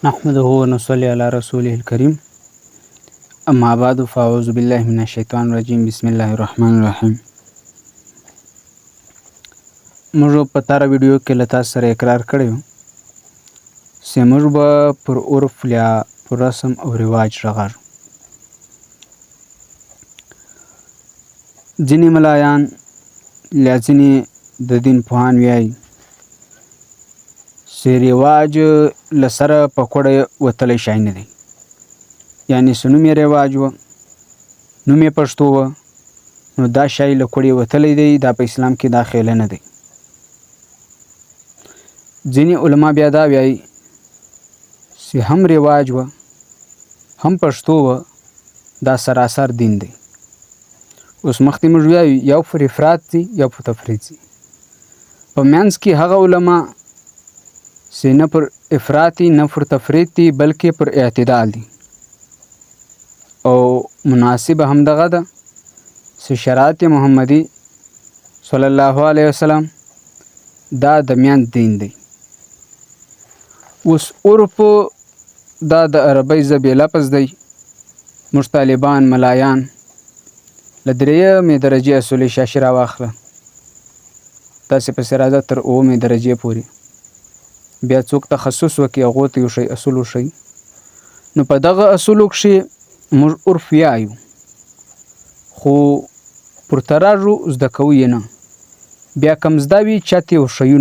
نحمده ونصلي على رسوله الكريم اما بعد فاعوذ بالله من الشیطان الرجیم بسم الله الرحمن الرحیم. موږ په تاره ویډیو کې له تاسو سره اقرار کړی و چې موږ به پر عرف یا پر رسم او رواج رغاړو. ځینې ملایان یا ځینې د دین پوهان وایي چې رواج له سره په کوډه وتلی شی نه دی، یعنې چې نوم یې رواج و، نوم یې پښتو و، نو دا شی له کوډې وتلی دی، دا په اسلام کې داخله نه دی. ځینې علما بیا دا وایي چې هم رواج و هم پښتو و، دا سراسر دین دی. اوس مخکې موږ وایو یو پر افراط دی یو پر تفریط دی. په منځ کې هغه علما چې نه پر افراط دي نه پر تفریط دي بلکې پر اعتدال دي، او مناسب همدغه ده چې شریعت محمدي صلی الله علیه وسلم دا د میان دین دی. اوس عرف دا د عربی ژبې لفظ دی. موږ طالبان ملایان له درېیمې درجې اصولي شاشي راواخله، داسې پسې راځه تر اومې درجې پورې. بیا څوک تخصص وکړي هغو ته یو شی اصول وښیي. نو په دغه اصولو کښې موږ عرف وایو، خو پر تراژو زده کوو یې نه. بیا کم زده وي چاته یې وښیو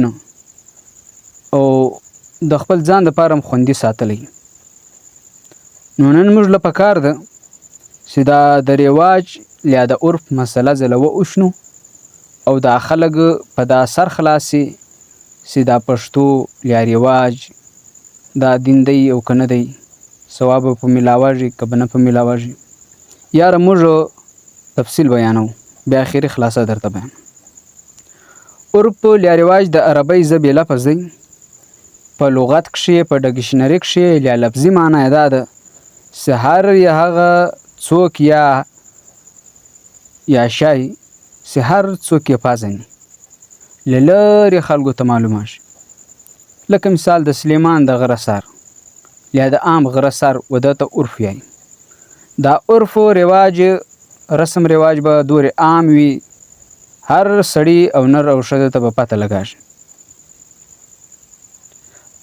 او د خپل ځان دپاره هم خوندي ساتلی. نو نن موږ له پکار ده چې دا د رواج یا د عرف مسله ځله وشنو او دا خلک په دا سر خلاصي چې دا پښتو یا رواج دا دین دی او که نه دی، ثواب به په میلاوږي که به نه په میلاوږي. یاره موږ تفصیل بیانو، بیا اخري خلاصه درته بیان. عرف یا رواج د عربی ژبې لفظ دی. په لغت کښې په ډکشنري کښې یا لفظي معنی یې دا ده چې هر یا هغه څوک یا شی چې هر څوک یې پېژني له لرې خلکو ته معلومه شي. لکه مثال د سلیمان د غره سر یا د عام غره سر و ده ته عرف یایي. دا عرف و رواج رسم رواج به دور عام وي، هر سړي او نر او ښځه ته به پته لګا شي.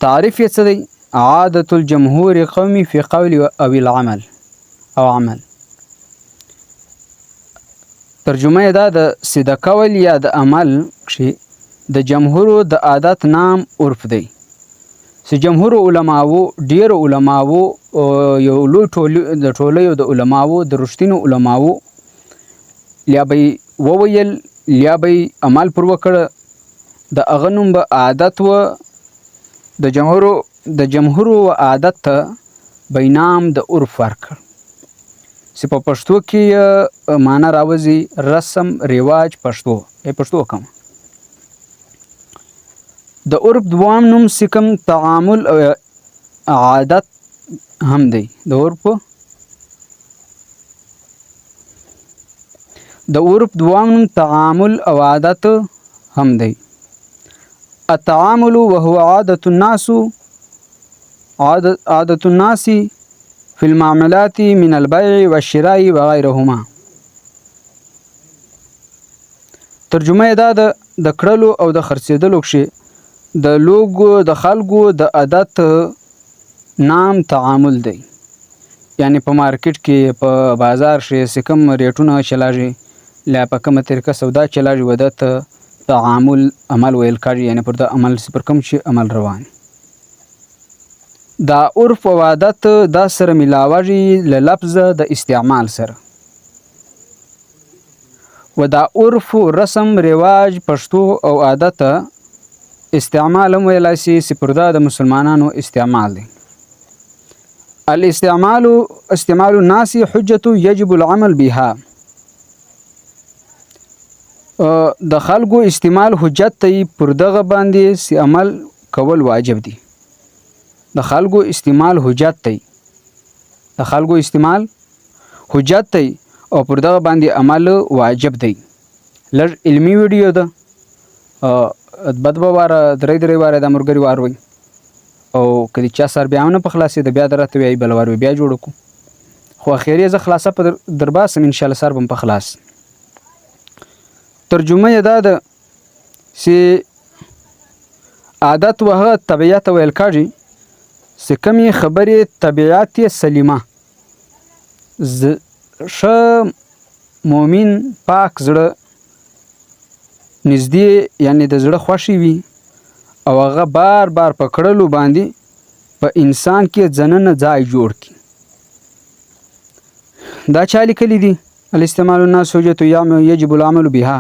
تعریف یې څه دی؟ عادة الجمهور قومي فی قول او العمل او عمل. ترجمه یې دا ده چې د قول یا د عمل کښې د جمهورو د عادت نام عرف دی. چې جمهورو علماو ډېرو علماو یو لوی د ټولیو د علماو د رښتینو علماو یا به یې وویل یا به یې عمل پر وکړه، د هغه نوم به عادت و. د جمهورو عادت ته به یې نام د عرف ورکړ، چې په پښتو کې معنا راوځي رسم رواج پښتو کوم. د عرف دوام نوم چې کوم تعامل او عادت هم دی. د عرف دوام نوم تعامل او عادت هم دی. التعامل وهو عادة الناس في المعاملات من البيع والشراء وغيرهما. ترجمه یې دا ده د کړلو او د خرڅېدلو کښې د لوګو د خلکو د عادت نام تعامل دی. یعنې په مارکیټ کې په بازار کښې چې کوم ریټونه چلاږي یا په کومه طریقه سودا چلاږي و ده ته تعامل عمل ویل کېږي، یعنې پر د عمل پر کوم شي عمل روان. دا عرف او عادت دا سره میلاوږي له لفظه د استعمال سره، و دا عرف رسم رواج پښتو او عادت استعمال هم ویلی شي چې پر دا د مسلمانانو استعمال دی. استعمال الناس حجة یجب العمل بها. د خلکو استعمال حجت ته پر دغه باندې چې عمل کول واجب دي. د خلکو استعمال حجت دی، او پر دغه باندې عمل واجب دی. لږ علمي ویډیو ده، بد به واره درې واره د ملګري وار وي. او که د چا سر بیا هم نه په خلاصېده بیا د راته وایي بله وار به بیا جوړه کړو خو اخري زه خلاصه په در باسم انشاءالله سر به م په خلاص ترجمه یې دا ده چې عادت و هغه طبیعت ویل کېږي چې کومې خبرې طبیعت یې سلیمه ښه مؤمن پاک زړه نږدې یعنې د زړه خوښې وي او هغه بار بار په کړلو باندې په انسان کې ځننه ځای جوړ کړي دا چا لیکلي دي الاستعمال الناس حجة یجب العمل بها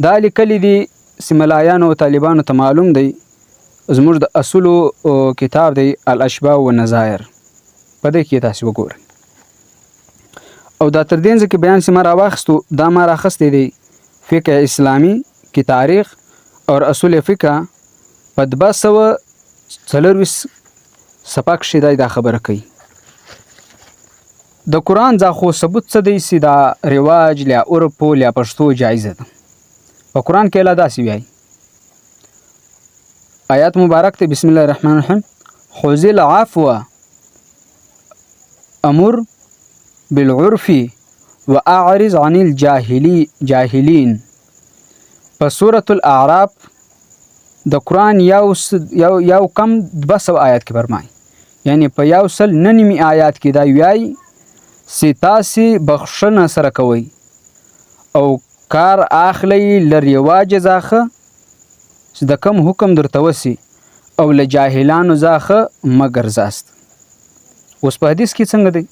دا لیکلي دي چې ملایانو او طالبانو ته معلوم دی زموږ د اصولو کتاب دی الاشباح والنظائر په دې کې تاسو وګورئ او دا تر دې ځکه بیان چې ما راواخستو دا ما راخستی دی فقه اسلامی کی تاریخ اور اصول فقه په 240 صفحه کې دا خبره کوي د قرآن ځا خو ثبوت څه دی چې دا رواج لیا عرف لیا پښتو جایزه ده په قرآن کې الله داسې وایي آیات مبارک ته بسم الله الرحمن الرحیم خذ العفو امر بالعرف واعرض عن الجاهلین په سورة الاعراف د قرآن یو کم 200 آیات کې فرمایي یعنی په 199 آیات کې دا وایي چې تاسې بخښنه سره کوئ او کار اخلی له رواج څخه چې د کم حکم درته وسي او له جاهلانو څخه مه ګرځاست اوس په حدیث کې څنګه دی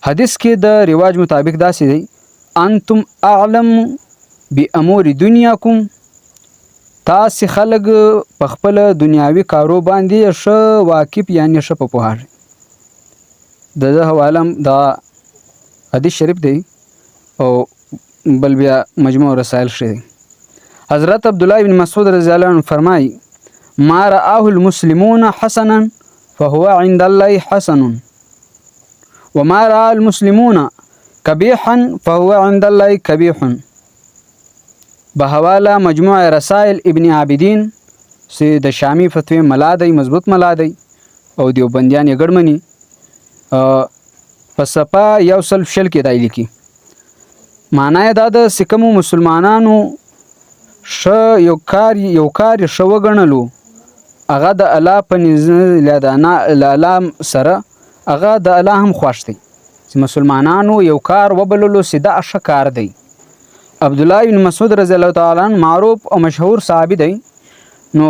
حدیث کې د رواج مطابق داسې دی انتم اعلم بامور دنیاکم تاسې خلک په خپل دنیاوي کارو باندې ښه واقف یعنی ښه په پوهاږئ د حواله دا حدیث شریف دی او بل بیا مجموع رسائل شری حضرت عبدالله بن مسعود رضی الله عنه فرمای ما رآه المسلمون حسنا فهو عند الله حسن وما رأى المسلمون قبيحا فهو عند الله قبيح بحواله مجموع رسائل ابن عابدین چې د شامی فتوی ملا دی مضبوط ملا دی او دیوبندیان یې ګډمني په صفحه 100 کې دی لیکي معنا یې دا ده چې کومو مسلمانانو یو کار ښه وګڼلو هغه د الله په نزد الله سره هغه د الله هم خوښ دی چې مسلمانانو یو کار وبللو چې دا ښه کار دی عبدالله بن مسعود رضی الله تعالی عنه معروف او مشهور صحابي دی نو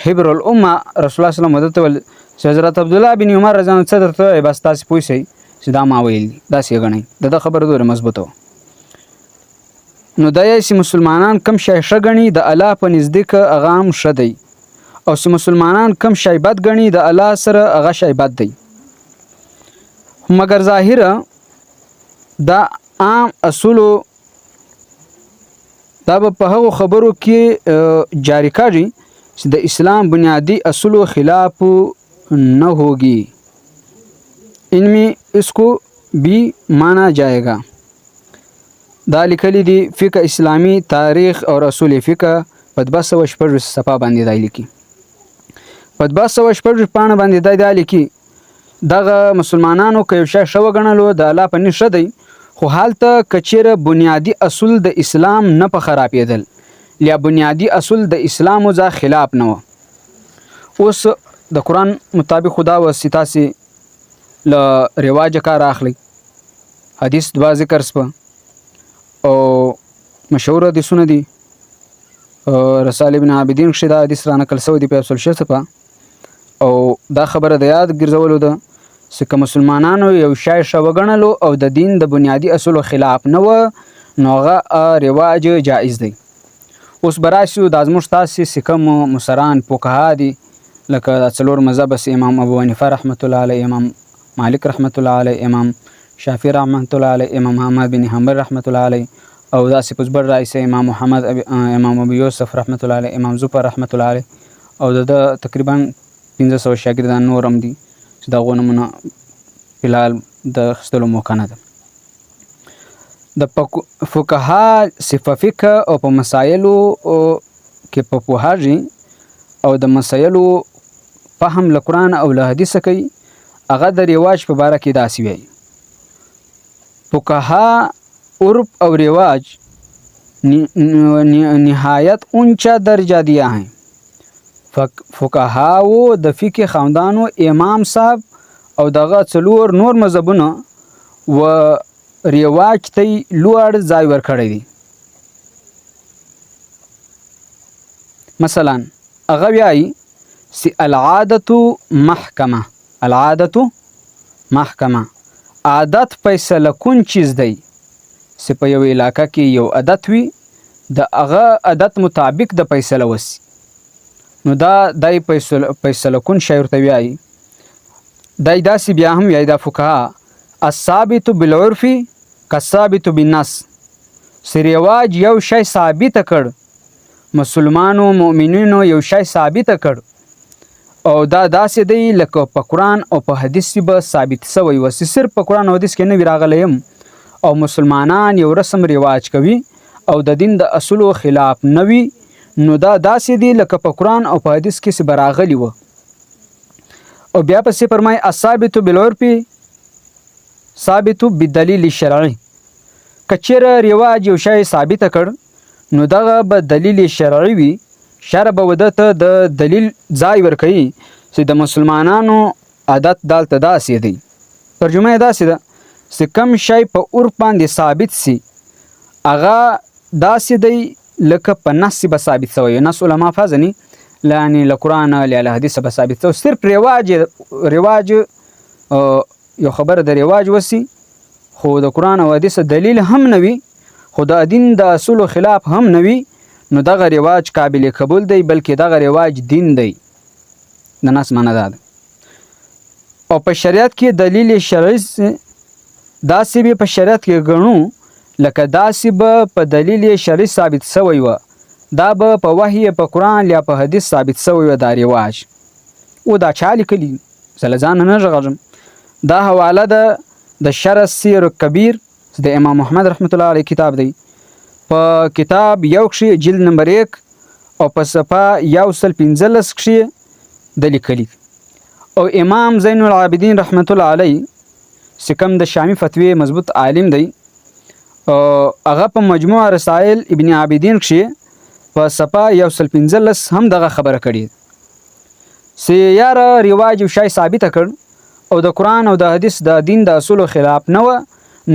حبر الامه رسول الله صلی الله علیه وسلم حضرت عبدالله بن عمر رضی الله عنه درته بس تاسو پوه شئ چې دا ما ویل داسې غنئ د خبره دوره مضبوطه نو دا یې چې مسلمانان کم شی ښه ګڼي د الله په نزدیک هغه هم ښه دی او چې مسلمانان کم شی بد ګڼي د الله سره هغه شی بد دی مګر ظاهره دا عام اصولو دا به په هغو خبرو کې جاری کېږي چې د اسلام بنیادی اصولو خلاف نہ ہوگی ان میں اس کو بھی مانا جائے گا دا لیکلی دی فقه اسلامی تاریخ اور اصول فقه په 240 صفحه باندې دا لیکي په 240 پاڼه باندې دا لیکي دغه مسلمانانو که یو شی ښه وګڼلو د الله په نښه دی خو هلته که چیرې بنیادي اصول د اسلام نه په خرابېدل یا بنیادي اصول د اسلامو ځا خلاف نه و اوس د قرآن مطابق خدا و چې تاسې له رواجه کار اخلئ حدیث دوه ذکر سپه او مشهور حدیثونه دي رسائل ابن عابدین کښې دا حدیث رانقل شوی دی په 106 صفحه او دا خبره د یاد ګرځولو ده چې که مسلمانانو یو شی ښه وګڼلو او د دین د بنیادي اصولو خلاف نه و نو هغه رواج جایز دی اوس به راشو دا زموږ ستاسې چې کوم مصران فقها دي لکه دا څلور مذهب امام ابو حنیفه رحمت الله علیه امام مالک رحمت الله علیه امام شافعي رحمت الله علیه امام احمد بن حنبل رحمت الله علیه او داسې پزبر رئیس امام محمد امام ابو یوسف رحمت الله علیه امام زفر رحمت الله علیه او د تقریبا 1500 شاګردان نور هم دي چې دغو نومونه فلحال د اخیستلو موقع نه ده د فقها صفه فقه او په مسایلو کې په پوهاږي او د مسایلو فهم له قرآن او له حدیثه کوي هغه د رواج په باره کې داسې وایي فقها عرف और रिवाज نهایت اونچا درجہ دیا ہے فقهاو د فقه خاندانو امام صاحب او دغه څلور نور مذهبونه و رواج ته لوړ ځای ورکړی دی مثلا هغه وایي چې العادة محکمه عادت فیصله کن چیز دی چې په یو علاقه کې یو عادت وي د هغه عادت مطابق د فیصله وسی نو دا دای فیصله کن شی ورته وایي دای داسې بیا هم وایي دا فقها الثابت بالعرف کالثابت بالنص چې رواج یو شی ثابت کړ مسلمانو مؤمنینو یو شی ثابت کړ او دا داسې دی لکه په قرآن او په حدیث به ثابت سوی و چې صرف په قرآن او حدیث کې نه وي راغلی یم او مسلمانان یو رسم رواج کوي او د دین د اصولو خلاف نه وي نو دا داسې دی لکه په قرآن او په حدیث کې چې به راغلی و او بیا پسې فرمایي الثابت بالعرف ثابت بالدلیل الشرعي که چیرې رواج یو شی ثابت کړ نو دغه به دلیل شرعي وي شرع به وده ته د دلیل ځای ورکوي چې د مسلمانانو عادت دلته داسې دی ترجمه یې داسې ده چې کم شی په عرف باندې ثابت سي هغه داسې دی لکه په نص به ثابت شوی نص علما فازني یعنی له قرآن له حدیث به ثابت شوی صرف رواج یو خبره د رواج وسی خو د قرآن او حدیث دلیل هم نه وي خو د دین د اصولو خلاف هم نه وي نو دغه رواج قابل قبول دی بلکې دغه رواج دین دی د ناس معنا ده او په شریعت کې دلیل شرعي داسې به په شریعت کې ګڼو لکه داسې به په دلیل شرعي ثابت شوی و دا به په وحی په قرآن یا په حدیث ثابت شوی و دا رواج او دا چا لیکلي زه ځان نه ژغورم دا حواله ده د شرع السیر کبیر د امام محمد رحمت الله علیه کتاب دی په کتاب یو کښې جلد نمبر 1 او په صفحه 115 کښې د لیکلي او امام زین العابدین رحمت الله علیه چې کوم د شامی فتوی مضبوط عالم دی هغه په مجموع رسائل ابن عابدین کښې په صفحه 115 هم دغه خبره کړې چې یاره رواج یو شی ثابته کړ او د قرآن او د حدیث د دین د اصولو خلاف نه و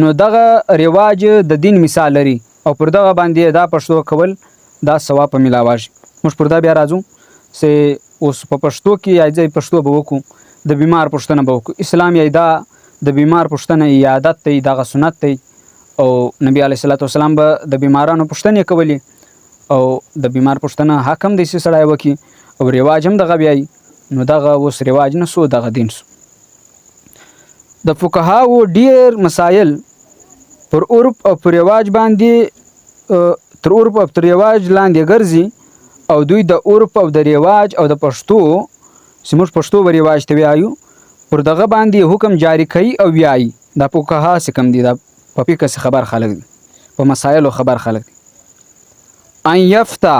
نو دغه رواج د دین مثال لري او پر دغه باندې دا پښتو کول دا ثواب ملاوي موږ پر دا بیا راځو چې اوس په پښتو کې یای پښتو به وکړو د بیمار پښتنه به وکړو اسلام یای دا د بیمار پښتنه عادت دی دغه سنت دی او نبی علیه الصلاۃ والسلام به د بیمارانو پښتنه کولی او د بیمار پښتنه حکم دی چې سړی وکي او رواج هم دغه بیاي نو دغه اوس رواج نه سو دغه دین سو د فقهاو ډیر مسائل پر عرف او پر رواج باندې تر عرف او تر رواج لاندې ګرځي او دوی د عرف او د رواج او د پښتو سمور پښتو و رواج ته وایو پر دغه باندې حکم جاری کوي او وایي د فقها څخه دي د پپیکه خبر خلک دي په مسایلو خبر خلک دي ان یفتا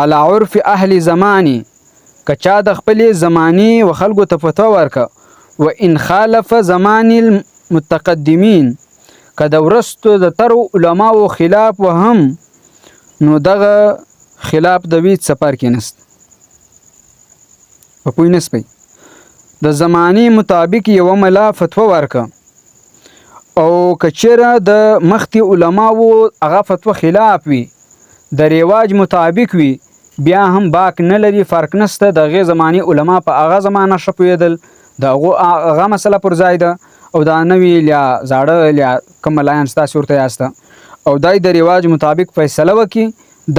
علی عرف اهل زمانی کچا د خپل زمانی و خلکو ته فتوا ورکه و ان خالف زمان المتقدمین کده ورستو د تر علماو خلاف وهم نو دغه خلاف د وی سفر کې نست په پوی نس پي د زمانی مطابق یو ملا فتوا ورکه او کچره د مختی علماو هغه فتوا خلاف وي د رواج مطابق وي بیا هم باک نه لري فرق نسته د غي زمانی علما په هغه زمانه شپویدل دا هغه مسله پر ځای ده او دا نوی لیا زاړه لیا کوم لاین ستاسو ورته یاسته او دای د رواج مطابق فیصله وکي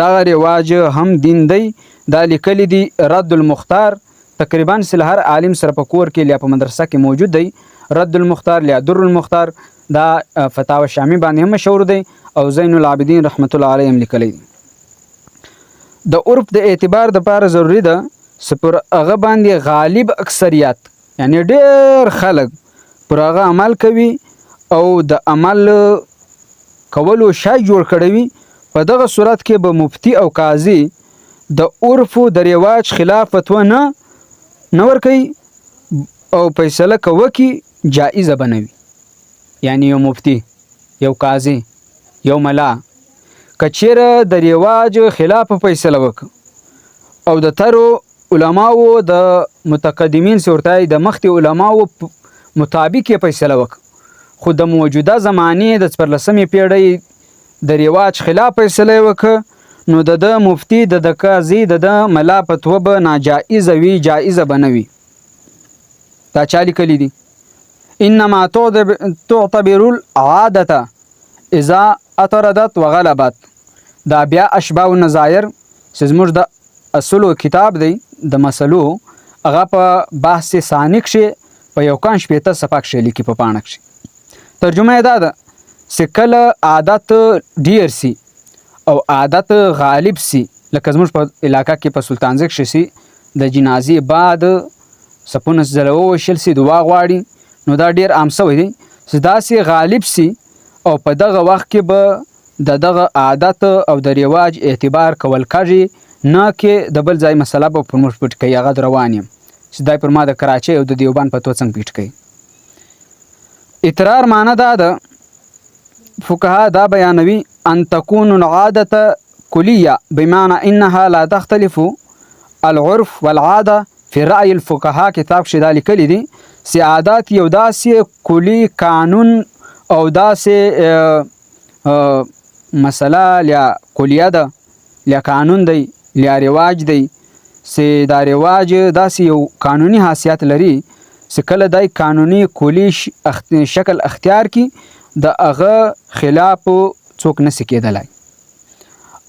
دا رواج هم دین دی دا لیکلی دی رد المختار تقریبا سل هر عالم سره په کور کې لیا په مدرسه کې موجود دی رد المختار لیا در المختار دا فتاوی شامی باندې هم مشهور دی او زین العابدین رحمت الله علیه هم لیکلی دی د عرف د اعتبار د لپاره ضروری ده سپر هغه باندې غالب اکثریت یعنی ډیر خلک پر هغه عمل کوي او د عمل کولو شای جوړ کړوي په دغه صورت کې به مفتی او قاضي د عرف او د رواج خلاف فتوا نه نه ورکوي او فیصله که وکړي جایزه به نه وي. یعنی یو مفتی، یو قاضي، یو ملا که چیرې د رواج خلاف فیصله وکړه او د ترو علماو د متقدمین ورته د مخکې علماو مطابق یې فیصله وکړه، خو د موجوده زمانې د 14مې پیړۍ د رواج خلاف فیصله وکړه، نو د مفتی د قاضي د ملا فتوا به ناجایزه وي، جایزه به نه وي. دا چا لیکلي دي؟ انما تعتبر العادة اذا اطردت وغلبت. دا بیا اشباح و نظایر چې زموږ د اصولو کتاب دی د مسلو هغه په بحث ثانی کښې په 1 صفحه کښې لیکي په پاڼه کښې. ترجمه یې دا ده چې کله عادت ډیر سي او عادت غالب سي، لکه زموږ په علاقه کې په سلطانزه کښې سي د جنازې بعد سپونه ځله ووشل سي، دعا غواړي، نو دا ډیر عام سوی دی چې داسې غالب سي او په دغه وخت کې به د دغه عادت او د رواج اعتبار کول کېږي، نه کې د بل ځای مسله به پر موږ پټ کوي. هغه د روان یم چې دا پر ما د کراچۍ او د دیوبند فتوا څنګه پټ کوي. اطرار معنی دا ده، فقها دا بیانوي ان تكون العادة كلية بمعنى انها لا تختلف العرف والعادة في رأي الفقهاء. کتاب کښې دا لیکلي دي چې عادات یو داسې کلي قانون او داسې مسله یا کلیه ده، یا قانون دی، یا رواج دی چې دا رواج داسې یو قانوني حیثیت لري چې کله دای قانوني کلی شکل اختیار کی د هغه خلاف څوک نشي کېدلی.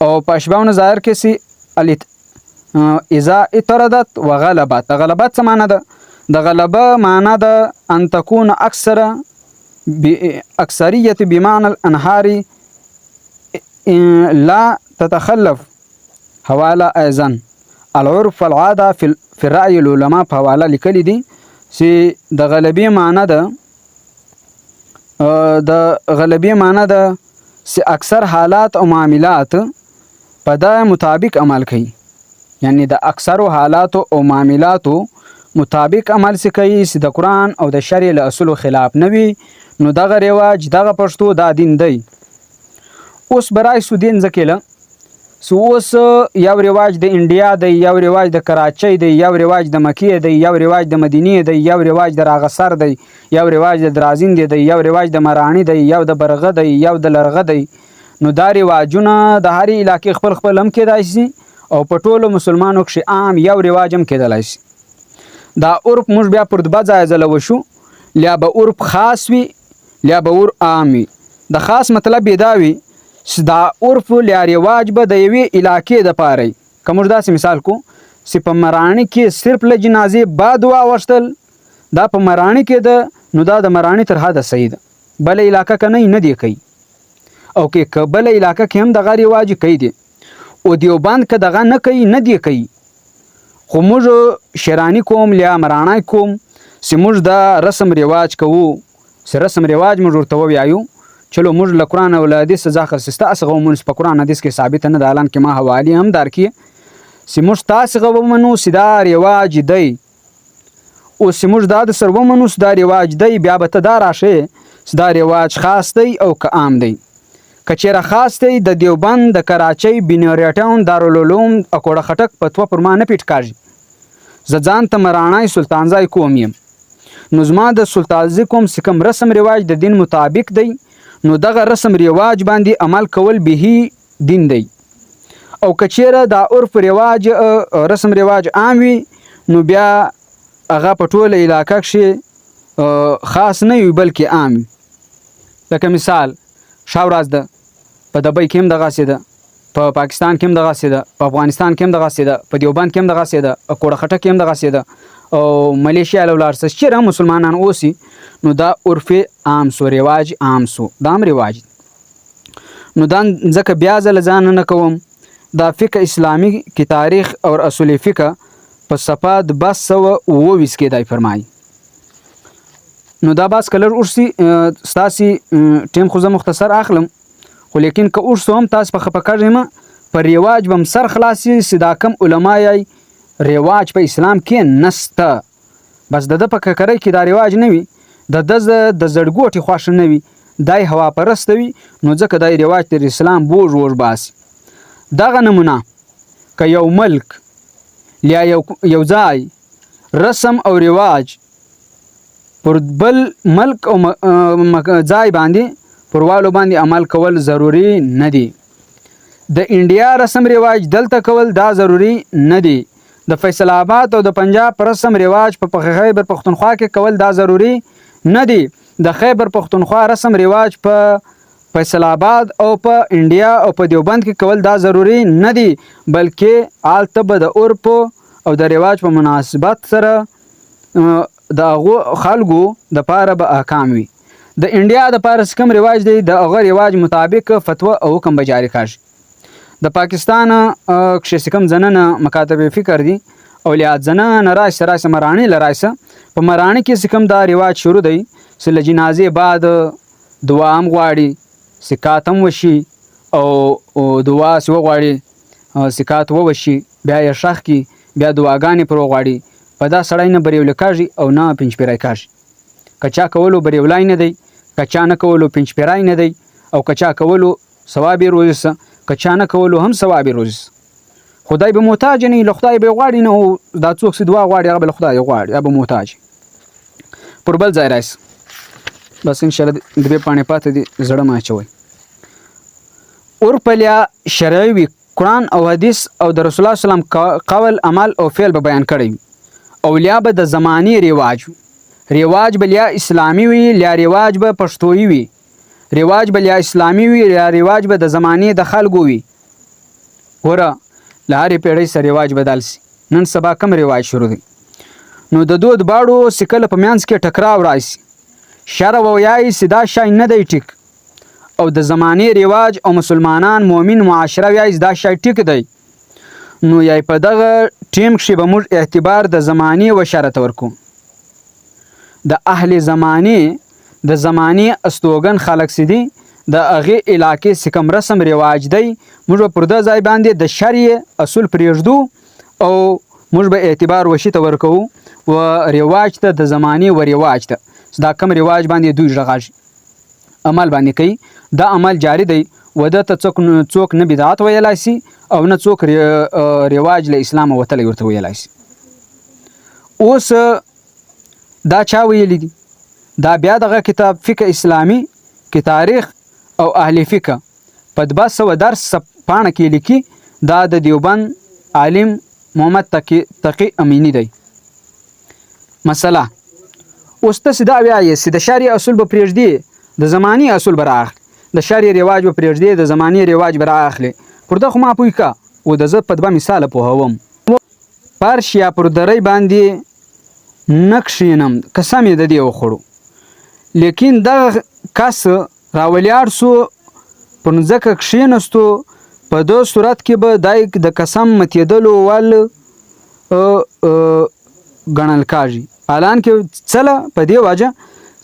او په اشباح و نظایر کې چې اذا اطردت وغلبت. غلبت څه معنی ده؟ د غلبه معنی ده ان تكون اکثریت بمعنى الانهار لا تتخلف حواله ايضا العرف والعاده في الرأي. العلماء په حواله لیکلي دي چې د غلبې معنی ده چې اکثر حالات او معاملات په د مطابق عمل کوي، یعنی د اکثر حالات او معاملاتو مطابق عمل سي کوي چې د قرآن او د شرع له اصولو خلاف نه وي، نو دغه رواج دغه پښتو دا دین دی. اوس برای سو دین ځکه سو اوس یو رواج د انډیا دی، یو رواج د کراچۍ دی، یو رواج د مکې دی، یو رواج د مدینې دی، یو رواج د راغسر دی، یو رواج د درازین دی، یو رواج د مرانی دی، یو د برغه دی، یو د لرغه دی. نو دا رواجونه د هرې علاقې خپل خپل هم کېدای شي او په ټولو مسلمانو کښې عام یو رواج هم کېدلی شي. دا عرف موږ بیا پر دوه ځایه ځله وشو، لیا به عرف خاص وي، لیا به عرف عام وي. د خاص مطلب یې دا وي چې دا عرف لیا رواج به د یوې علاقې دپاره وي. که موږ داسې مثال کو چې په مراني کې صرف له جنازې بعد دعا وشتل، دا په مراني کې ده، نو دا د مراني تر حده صحیح ده. بله علاقه که نه دی کوي، او که بله علاقه کې هم دغه رواج کوي دی، او دیوبند که دغه نه کوي نه دی کوي. خو موږ شیرانی کوم لیا مرانای کوم چې موږ دا رسم رواج کوو، چې رسم رواج موږ ورته ووایو چلو موږ له قرآن او له حدیث څخه اخیسته هسې ومنو. په قرآن حدیث کې ثابته نه ده، الان کې ما حوالې هم درکړي چې موږ تاسې ومنو چې دا رواج دی. اوس چې موږ دا د سر ومنو چې دا رواج دی، بیا به ته دا راشې چې دا رواج خاص دی او که عام دی. که چېرې خاص دی، د دیوبند، د کراچۍ، بنیاري ټاون، دارالعلوم، اکوړه خټک فتوا پر ما نه پیټ کاږي. زه ځان ته مرانای سلطانزای کوم یم، نو زما د سلطانزي کوم چې کوم رسم رواج د دین مطابق دی، نو دغه رسم رواج باندې عمل کول به دین دی. او که چېرې دا عرف رواج رسم رواج عام وي، نو بیا هغه په ټوله علاقه کښې خاص نه وي بلکې عام وي. لکه مثال ښه ورځ ده، په دبۍ کې هم دغسې ده، په پاکستان کې هم دغسې ده، په افغانستان کې هم دغسې ده، په دیوبند کې هم دغسې ده، په کوړه خټک کې هم دغسې ده، او ملیشیا له ولاړ څه چېرې هم مسلمانان اوسي، نو دا عرف عام سو، رواج عام سو، دا هم رواج. نو دا ځکه بیا زه له ځانه نه کوم، دا فقه اسلامي کې تاریخ اور اصول فقه په صفحه 227 کې دی فرمایي. نو دا باز کلر اوسي ستاسې ټیم خو زه مختصر اخلم، خو لیکن که اوسو هم تاسو په خفه کېږئ په رواج به هم سر خلاص چې دا کم علما یی رواج په اسلام کې نسته. بس د ده په ککرۍ کې دا رواج نه وي، د د زړګوټې خوښه نه وي، دای هوا پرسته وي، نو ځکه دا رواج تر اسلام بوج ووج باسي. دغه نمونه که یو ملک یا یو ځای رسم او رواج پر بل ملک او ځای باندې پروالو باندې عمل کول ضروری نه دی. د انډیا رسم رواج دلته کول دا ضروری نه دی. د فیصل آباد او د پنجاب رسم رواج په خیبر پختونخوا کې کول دا ضروری نه دی. د خیبر پختونخوا رسم رواج په فیصل آباد او په انډیا او په دیوبند کې کول دا ضروری نه دی، بلکې آلته به د عرف او د رواج په مناسبت سره د هغو خلکو دپاره به احکام وي. د انډیا دپاره چې کوم رواج دی د هغه رواج مطابق فتوا او حکم به جاري کړي. د پاکستان کښې چې کوم زننه مکاتب فکر دي اولیات زنانه راشته مراڼې له راشته په مراڼې کې چې کوم دا رواج شروع دی چې له جنازې بعد دعا هم غواړي، سکات هم وشي او دعا چې وغواړي سکات ووشي، بیا یې ښخ کړي، بیا دعاګانې پر وغواړي. په دا سړی نه بریولی کېږي او نه پنجپیری کېږي. که چا کولو بریولی نه دی، که چا نه کولو پنجپیری نه دی، او که چا کولو ثواب یې روزي سه، که چا نه کولو هم ثواب یې روزي سه. خدای به محتاج نه له خدای به غواړي نه، دا څوک چې دعا غواړي هغه به له خدای غواړي، هغه به محتاج. پر بل ځای راشي بس انشاءالله درې پاڼې پاتې دي، زړه مه اچوئ. اورپلیا شرعي وي، قرآن او حدیث او د رسول الله صلی الله علیه وسلم قول عمل او فعل به بیان کړی وي. اولیا به د زمانې رواج به لیا اسلامي وي، لیا رواج به پښتویي وي، رواج به لیا اسلامي وي، لیا رواج به د زمانې د خلکو وي. ګوره له هرې پیړۍ سره رواج بدل سي. نن سبا کم رواج شروع دی، نو د دود باړو چې کله په منځ کې ټکراو راشي، شرع ووایي چې دا شی نه دی ټیک، او د زمانې رواج او مسلمانان مؤمن معاشره وایي دا شی ټیک دی، نو یا په دغه ټیم کښې به موږ اعتبار د زمانې و شرع ته ورکو. د اهل زمانې د زمانې استوګن خلک چې دي د هغې علاقې چې کوم رسم رواج دی موږ به پر ده ځای باندې د شرع اصول پرېږدو او موږ به اعتبار وشي ته ورکوو و رواج ته، د زمانې و رواج ته. دا کم رواج باندې دوی غږاږي عمل باندې کوي، دا عمل جاری دی و ده ته څوک نه بدعت ویلی سي او نه څوک رواج له اسلامه وتلی ورته ویلی سي. اوس دا چا ویلی دي؟ دا بیا دغه کتاب فقه اسلامي کې تاریخ او اهل فقه په 200 درس پاڼه کې لیکي. دا د دیوبند عالم محمد تقي امینی دی. مسله اوس تاسې دا وایئ چې د شرع اصول به پرېږدي، د زمانې اصول به رااخلي، د شرع رواج به پرېږدي، د زمانې رواج به رااخلي. پر ده خو ما پوه که و د زه په 2 مثاله پوهوم. فرش یا پر درۍ باندې نه کښېنم، قسم یې د دې وخوړو، لیکن دغه کس راولیاړ سو په ځمکه کښېنستو، په دغه صورت کې به دای د قسم متېدلو ول ګڼل کېږي. حالانکې څله په دې وجه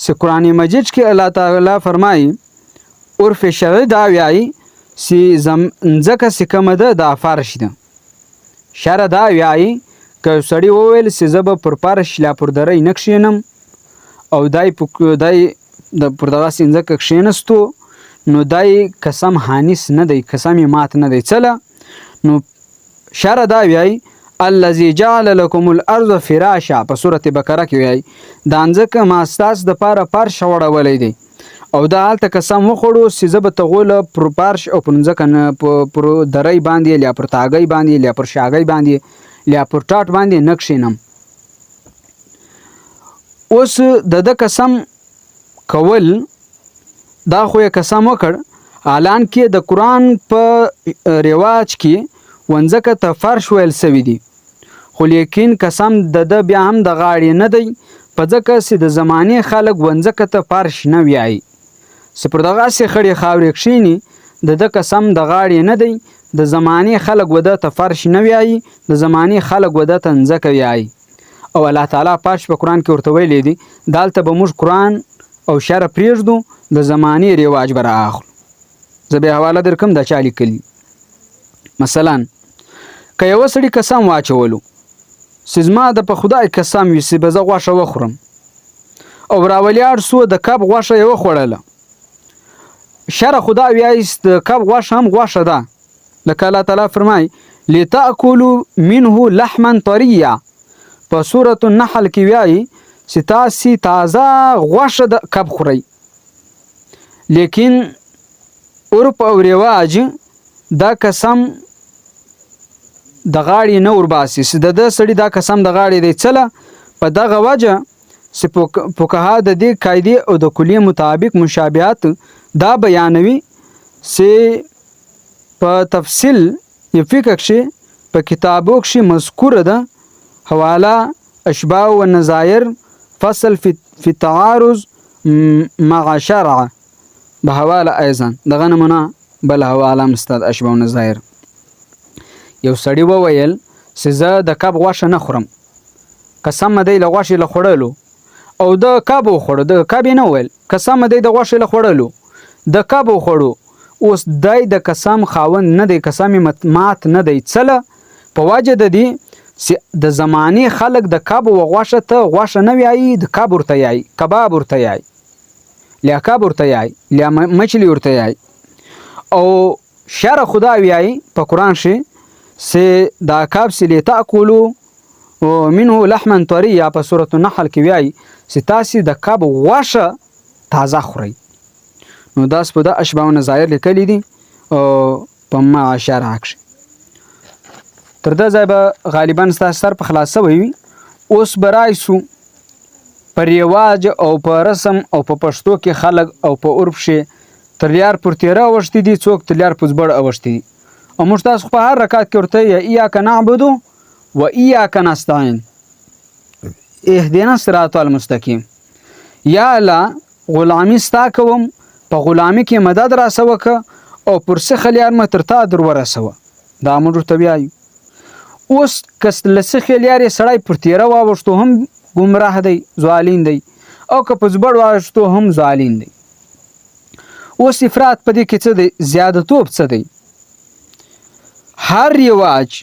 چې قرآن مجید کې الله تعالی فرمایي عرف شرعي دا وایي چې ځمکه چې کومه ده دا فرش ده. شرع دا وایي که یو سړي وویل چې زه به پر فرش یا پر درۍ نه کښېنم او دای پر دغسې ځمکه کښېنستو، نو دای قسم حانس نه دی، قسم یې مات نه دی. څله؟ نو شرع دا وایي الذي جعل لكم الارض فراشا، په سورة بقره کې وایي دا ځمکه ما ستاسو دپاره فرش غوړولی دی، او دا هلته قسم وخوړو چې زه به تغوله پر فرش او پر ځمکه نه پر درۍ باندې یا پر تاګۍ باندې یا پر شاګۍ باندې یا پر ټاټ باندې نه کښېنم. اوس د ده قسم کول دا خو یې قسم وکړ، حالانکې د قرآن په رواج کې ونځکه ته فرش ویل سوي دي، خو لیکن قسم د ده بیا هم د غاړې نه دی، په ځکه چې د زمانې خلک ونځکه ته فرش نه وایي، چې پر دغسې خړې خاورې کښېني د ده قسم د غاړې نه دی. د زمانې خلک وده ته فرش نه وایي، د زمانې خلک وده ته ځمکه وایي. او الله تعالی پاش په قرآن کې ورته ویلی دی دلته به موږ قرآن او شرع پرېږدو، د زمانې رواج به رااخلو. زه بیا حواله در کوم دا چا لیکلي. مثلا که یوه سړي قسم واچولو چې زما د په خدای قسم وي چې به زه غوښه وخورم او راولیاړ سو د کب غوښه یې وخوړله شرع خدا وایي د کب غوښه هم غوښه ده لکه الله تعالی فرمایي لتأکلوا منه لحما طریا په سورة النحل کې وایي چې تاسې تازه غوښه د کب خورئ لیکن عرف او رواج دا قسم د غاړې نه ورباسي چې د سړي دا قسم د غاړې دی څله په دغه وجه چې فقها د دې قاعدې او د کلیې مطابق مشابهت دا بیانوي چې په تفصیل یې فقه کښې په کتابو کښې مذکوره ده حواله اشباه و نظایر فصل فی تعارض مع شرع به حواله ایضا دغه نمونه بل حواله مستد اشباه و نظایر یو سړی وویل چې زه د کب غوښه نه خورم قسم دی له غوښې له خوړلو او د کب وخوړو د کب یې نه وویل قسم دی د غوښې له خوړلو د کب وخوړو اوس دی د قسم خاوند نه دی قسم مات نه دی څله په وجه د دې چې د زمانې خلک د کب و غوښه ته غوښه نه وایي د کب ورته یایي کباب ورته یایي لیا کب ورته یایي لیا مچھلی ورته یایي او شرع خدا وایي په قرآن کې چې دا کب چې لتأکلوا منه لحما طریا په سورة النحل کې وایي چې تاسې د کب غوښه تازه خورئ نو داس په دا اشباه و نظایر لیکلی دي په مع شرع کښې تر دا ځای به غالبا ستاسو سر په خلاصه وي اوس به رایسو په رواج او په رسم او په پښتو کې خلک او په عرف کې تلیار پر تیره اوښتي دي څوک تلیار په زبړ اوښتي دي او موږ تاسو په هر رکعت کې ورته ایاک نعبد و ایاک نستعین اهدنا الصراط المستقیم یا الله غلامی ستا کوم په غلامي کې مدد را سوکه او پر څه خلیار مې تر تا در ورسوه دا موږ ورته وایو اوس که له څه خلیار یې سړی پر تیره واوښتو هم ګمراه دی ضالین دی او که په زبړ واوښتو هم ضالین دی اوس افراط په دې کې څه دی زیادتوب څه دی هر رواج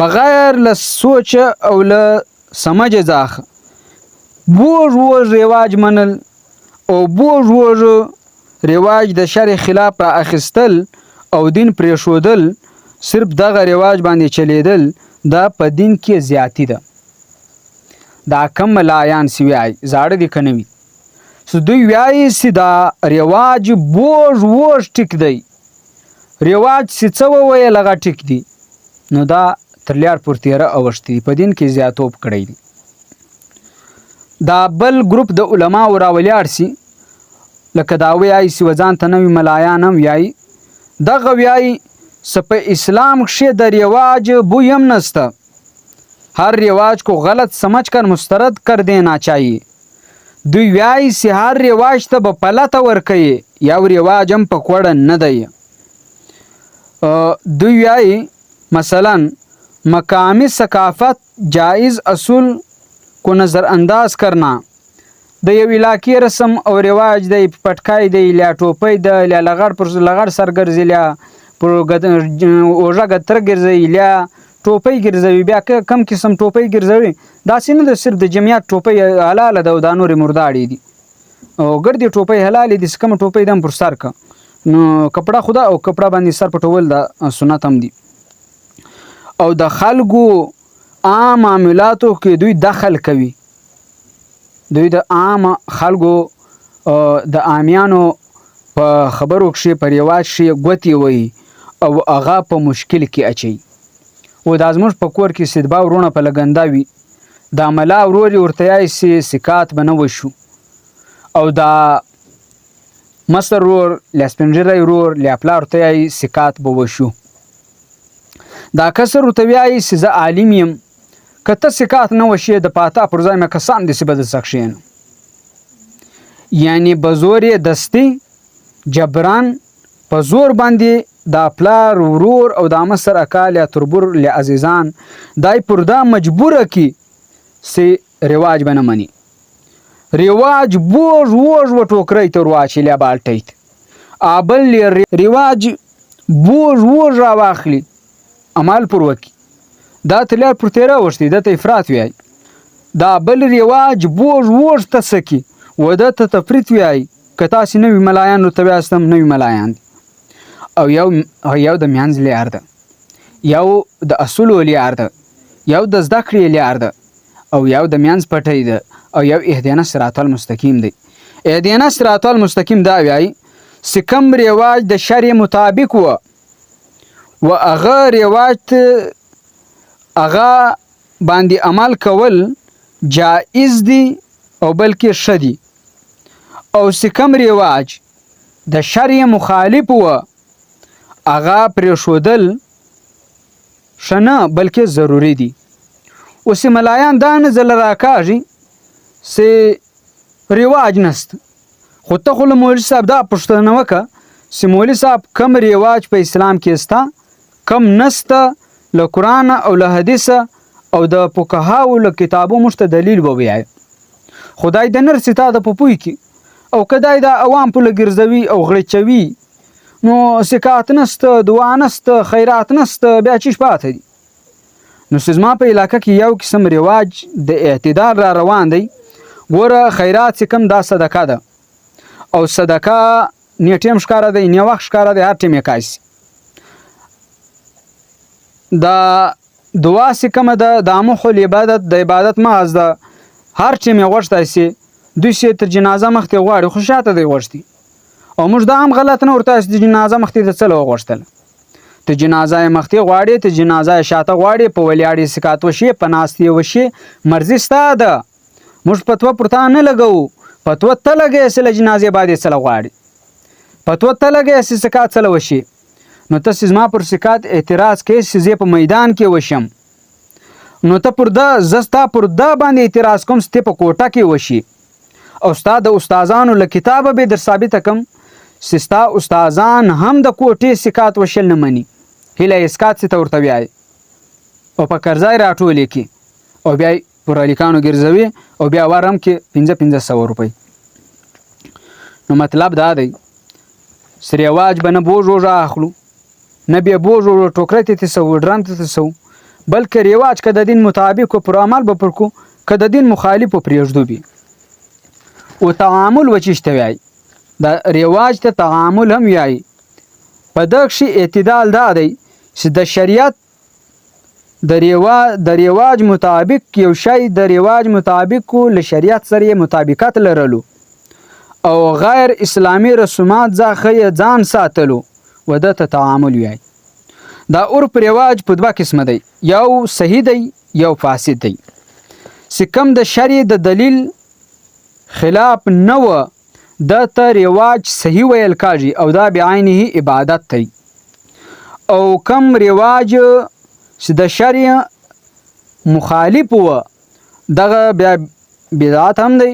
بغیر له سوچ او له سمجھ ځاخه بوږ وږ رواج منل او بوږ وږ رواج د شرع خلاف را اخیستل او دین پرېښودل صرف دغه رواج باندې چلیدل دا په دین کې زیاتی ده دا کم ملایان سی وایي زاړه دي که نه وي چې دوی وایي چې دا رواج بوږ وږ ټیک دی رواج چې څه وویل هغه ټیک دی نو دا ترلیار پر تیره اوښتي په دین کې زیاتوب کړی دی دا بل ګروپ د علماو راولیاړ سي لکه دا وایي چې وځان ته نوي ملایان هم وایي دغه وایي چې په اسلام کښې د رواج بوی هم نسته हर रिवाज को गलत समझकर मुस्तरद कर देना चाहिए دوی وایي چې هر رواج ته به پلته ورکوي یو رواج هم په کوړه نه دی دوی وایي مثلا مقامی ثقافت جائز اصول کو نظر انداز کرنا د یو علاقې رسم او رواج دی پټکای دی لیا ټوپۍ د لیا لغړ پر لغړ سر ګرځي لیا پر اوژه ګتر ګرځي لیا ټوپۍ ګرځوي بیا کم قسم ټوپۍ ګرځوي داسې نه ده صرف د جمعیت ټوپۍ حلاله ده او دا نورې مرداړې دي او ګردې ټوپۍ حلالې دي کومه ټوپۍ ده هم پر سر که نو کپړه خدا او کپړه باندې سر پټول د سنت هم دي او د خلکو عام معاملاتو کې دوی دخل کوي دوی د عام خلکو د عامیانو په خبرو کښې په رواج کښې ګوتې وهي او هغه په مشکل کې اچوي و دا زموږ په کور کې سیدبا ورونه په لګنده وي دا ملا ورور یې ورته یایي چې سکات به نه وشو او دا مصر ورور لیا سپین ږیری ورور لیا پلار ورته یایي سکات به وشو دا کسر ورته وایي چې زه عالم یم که ته سکات نه وشې د پاتا پر ځای مې کسان داسې به درڅه کښېنم یعنې به زور یې دستي جبران په زور باندې دا پلار ورور او دا مصر اکا لیا تربور لیا عزیزان دای پر دا مجبوره کی سی رواج به نه مني رواج بوږ وږ و ټوکرۍ ته ورواچي لیا بالټۍ ته بل رواج بوږ وږ راواخلي عمل پر وکي دا تلار پر تیره اوښتي ده ته افراط وایي. دا بل رواج بوږ وږ ته سکي و ده ته تفریط وایي. که تاسې نوي ملایان ورته بیاست هم نوي ملایان دي. او یو د منځ لار ده، یو د اصولو لار ده، یو د زده کړې لار ده، او یو د منځ پټی ده، او یو اهدنا صراط المستقیم دی. اهدنا صراط المستقیم دا وایي چې کوم رواج د شرع مطابق و هغه رواج ته هغه باندې عمل کول جائز دي او بلکې ښه دي، او چې کوم رواج د شرع مخالف و هغه پرېښودل ښه نه بلکې ضروري دي. اوس ملایان دا نظر راکاږي چې رواج نسته، خو ته خو له مولوي صاحب دا پوښتنه وکړه چې مولوي صاحب کم رواج په اسلام کې سته، کم نسته، له قرآن او له حدیثه او د فقهاو له کتابو موږ ته دلیل ووایه. خدای د نر ستا د په پوی کې او کدای د عوام په لګرځوي او غړچوي نو سکات نسته، دعا نسته، خیرات نسته، بیا چی پاتې دي. نو زما په علاقه کې یو قسم رواج د اعتدال را روان دی. ګوره خیرات چې کوم دا صدقه ده، او صدقه نه ټیم ښکاره دی نه وخت ښکاره دی، هر ټیم یې کاسي. دا دعا چې کومه ده دا مخ العبادت د عبادت محض ده، هر ټیم یې غوښتی سي دوی چې تر جنازه مخکې غواړي خو شاته دی غوښتي، او موږ دا هم غلط نه ورته چې د جنازه مخکې د څه له وغوښتل. ته جنازه یې مخکې غواړې، ته جنازه یې شاته غواړې، په ولیاړې سکات وشي، په ناستې وشي، مرضي ستا ده. موږ فتوه پر تا نه لګوو، فتوه ته لګوې چې له جنازې بعد یې څه له غواړې، فتوه ته لګوې چې سکات څه له وشي. نو ته چې زما پر سکات اعتراض کوې چې زه په میدان کې وشم، نو ته پر ده زه ستا پر ده باندې اعتراض کوم چې ته په کوټه کې وشي، او ستا د استادانو له کتابه به در ثابته کم چې ستا استادان هم د کوټې سکات وشل نه مني، هیله یې سکات چې ته ورته وایې او په کرزای راټولې کړي او بیا یې پر الیکانو ګرځوي او بیا وار هم کې 500 روپۍ. نو مطلب دا دی چې رواج به نه بوږ وږ اخلو، نه بیا بوږ وږ ټوکره ته تسو ډرم ته تسو، بلکې رواج که د دین مطابق و پر عمل به پرکو، که د دین مخالف و پرېږدو بي. او تعامل وچیشته وایي، دا رواج ته تعامل هم وایي. په دغه کښې اعتدال دا دی چې د شریعت د رواج مطابق یو شی د رواج مطابق له شریعت سره مطابقت لرلو او غیر اسلامي رسومات څخه ځان ساتلو و ده ته تعامل وایي. دا عرف رواج په دوه قسمه دی، یو صحیح دی یو فاسد دی. چې کوم د شرع د دلیل خلاف نه و ده ته رواج صحیح ویل کاږي او دا بعینه عبادت دی. او کم رواج چې د شرع مخالف و دغه بیا بدعت هم دی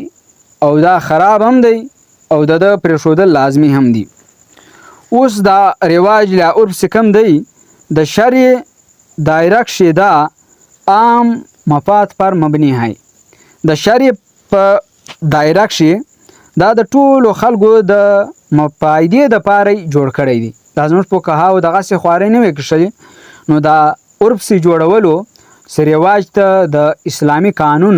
او دا خراب هم دی او د پرېښودل لازمي هم دی. اوس دا رواج له عرف چې کم دی د شرع دایره کښې دا عام مفاد پر مبني ہے. د شرع په دایره کښې دا د ټولو خلکو د مفایدې دپاره جوړ کړی دی. دا زموږ فقهاو دغسې خوارۍ نه وې کښلې، نو دا عرف چې جوړولو چې رواج ته د اسلامي قانون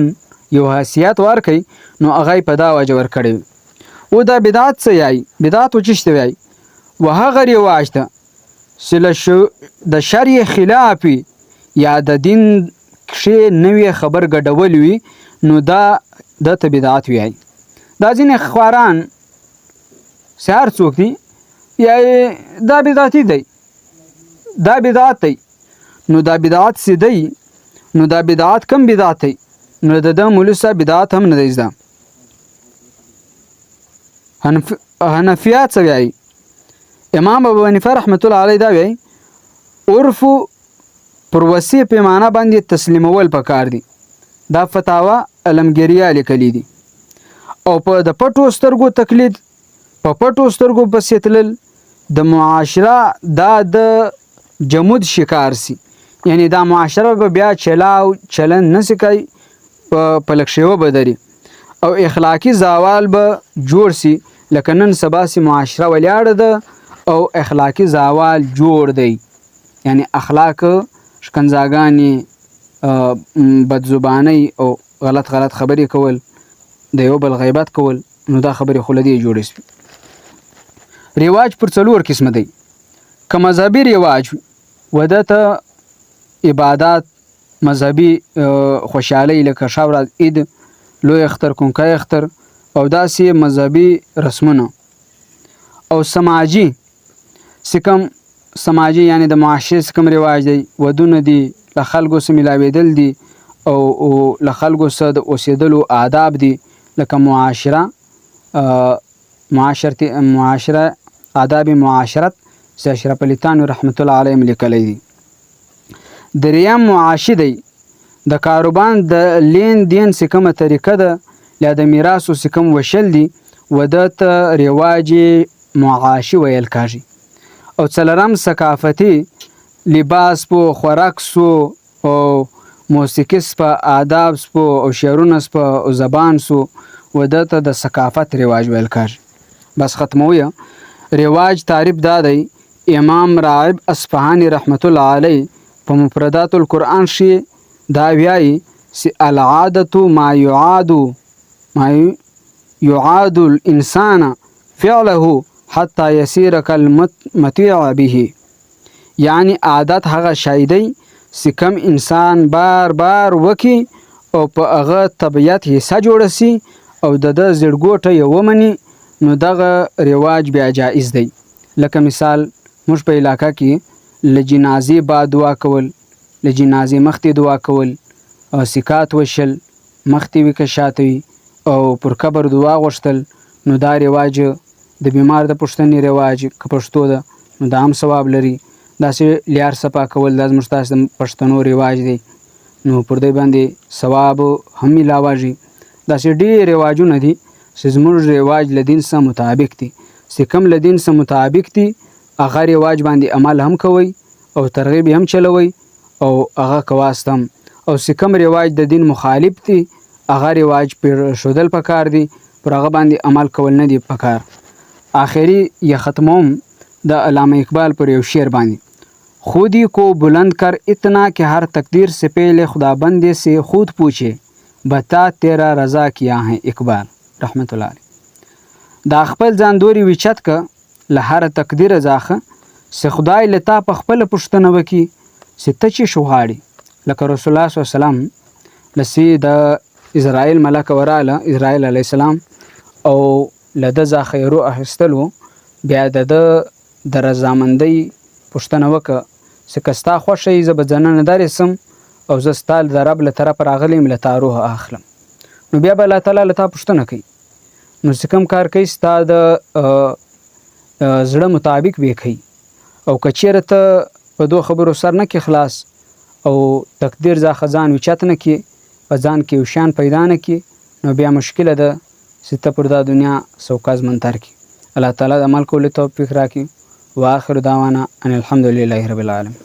یو حیثیت ورکوي، نو هغه یې په دا وجه ورکړی وي. او دا بدعت څه یایي؟ بدعت وچیشته وایي؟ و هغه رواج ته چې د شرع خلاف وي یا د دین کښې نوې خبر ګډول وي، نو دا ته بدعت وایي. دا ځینې خواران چې هر څوک دي یا دا بدعتي دی، دا بدعت دی. نو دا بدعت چې دی، نو دا بدعت کم بدعت دی؟ نو د ده مولوي صاحب بدعت هم نه دی زده. حنفیات څه وایي؟ امام ابو حنیفه رحمت الله علیه دا وایي عرف پر وسیع پیمانه باندې تسلیمول پکار دي. دا فتاوا علمګیریه لیکلي دي. او په د پټو سترګو تقلید، په پټو سترګو پسې تلل د معاشره دا د جمود شکار سي، یعنی دا معاشره به بیا چلاو چلن نسی کوي، په لږ شیوه به دري او اخلاقي زوال به جوړ سي. لکه نن سبا سي معاشره ولاړه ده او اخلاقي زوال جوړ دی، یعنی اخلاق شکنځاګانې، بدزبانۍ او غلط خبرې کول، د یو بل غیبت کول، نو دا خبرې خو له دې جوړې سوي. رواج پر 4 قسمه دی. که مذهبي رواج وده ته عبادات، مذهبي خوشحالۍ لکه ښه ورځ، عید، لوی اختر، کونکی اختر او داسې مذهبي رسمونه. او سماجي یعنی د معاشرې څه کوم رواج دی، ودونه دي، له خلکو سره ملاوېدل دي او له خلکو سره د اوسېدلو آداب دي، لکه معاشره آداب معاشرت چې اشرف علي تھانوي رحمت الله علیهم لیکلی دي. دریم معاشي دی. د کاروبار د لین دین چې کومه طریقه ده، یا د میراثو چې کوم وشل دي، وده ته رواج معاشي ویل کېږي. او څلورم ثقافتي، لباس په، خوراک سو او موسیقي سپه، آداب سپه او شعرونه سپه او زبان سو، وده ته د ثقافت رواج ویل کېږي. بس ختمویه. رواج تعریف دا دی. امام راغب اصفهاني رحمت الله علیه په مفردات القرآن کې دا وایي چې العادة ما يعاد الانسان فعله حتی یصیر کالمطیع به. یعنی عادت هغه شی دی چې کم انسان بار وکي او په هغه طبیعت حصه جوړه سي او د زړګوټه یې ومني، نو دغه رواج بیا جایز دی. لکه مثال موږ په علاقه کې له جنازې بعد دعا کول، له جنازې مخکې دعا کول، او سکات وشل، مخکې وي که شاته وي، او پر قبر دعا غوښتل، نو دا رواج د بیمار د پوښتنې رواج که پښتو ده نو دا هم ثواب لري. داسې لیار صفا کول دا زموږ ستاسو د پښتنو رواج دی، نو پر دې باندې ثواب هم میلاوږي. داسې ډېر رواجونه دي چې زموږ رواج له دین سره مطابق دي. چې کوم له دین سره مطابق دي هغه رواج باندې عمل هم کوئ او ترغیب هم چلوئ او هغه کواست هم. او چې کوم رواج د دین مخالف دي هغه رواج پرېښودل پکار دي، پر هغه باندې عمل کول نه دي پکار. آخری یا ختموم د علامه اقبال پر یو شعر باندې. خودی کو بلند کر اتنا کہ ہر تقدیر سے پہلے خدا بندے سے خود پوچھے بتا تیرا رضا کیا ہے. اقبال رحمت الله علیه. دا خپل ځان دوري وچت که له هر تقدیر ځاخه چې خدای له تا په خپله پوښتنه وکړي چې ته څه شو غواړې. لکه رسول الله صلی الله علیه وسلم لسی د اسرائیل ملک وراله، اسرائیل علیه السلام، او له ده ځاخه یې روح اخیستلو، بیا د رضامندۍ پوښتنه وکړه چې که ستا خوښه یي زه به ځننه درېسم او زه ستا د رب له طرفه راغلی یم له تا روح اخلم. نو بیا به الله تعالی له تا پوښتنه کوي. نو چې کوم کار کوي ستا د زړه مطابق به کوي. او که چېرې ته په دو خبرو سر نه کې خلاص او تقدیر ځاخه ځان اوچت نه کړي، په ځان کې یو شان پیدا نه کړي، نو بیا مشکله ده چې ته پر دا دنیا سوکه ژمنتر کړي. الله تعالی د عمل کولو توفیق راکړي. واخر دعوانا ان الحمد لله رب العالمین.